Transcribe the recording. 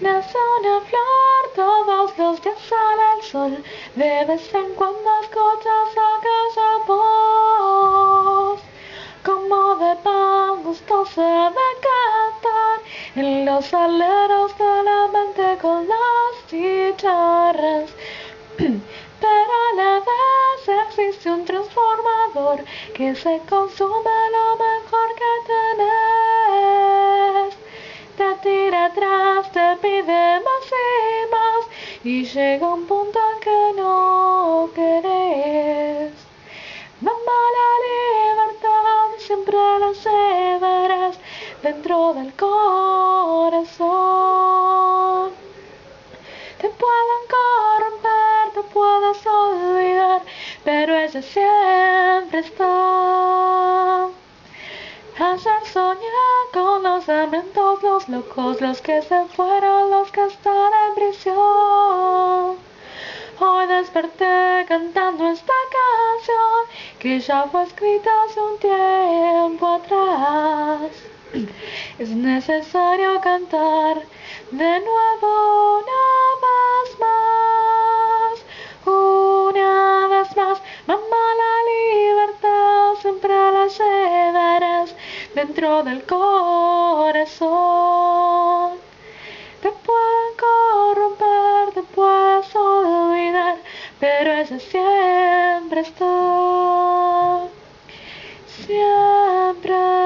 Nace una flor, todos los días sale el sol, de vez en cuando escuchas aquella voz, como de pan gustosa de cantar, en los aleros de la mente con las chicharras. Pero a la vez existe un transformador que se consume lo mejor que tenés. Te tira atrás, te pide más y más, y llega un punto en que no querés. Mamá, la libertad siempre la llevarás dentro del corazón. Te pueden corromper, te puedes olvidar, pero ella siempre está. Ayer soñé con los dementos, los locos, los que se fueron, los que están en prisión. Hoy desperté cantando esta canción que ya fue escrita hace un tiempo atrás. Es necesario cantar de nuevo una vez más. Mamá, la libertad siempre la llevarás dentro del corazón. Te pueden corromper, te puedes olvidar, pero ella siempre está, siempre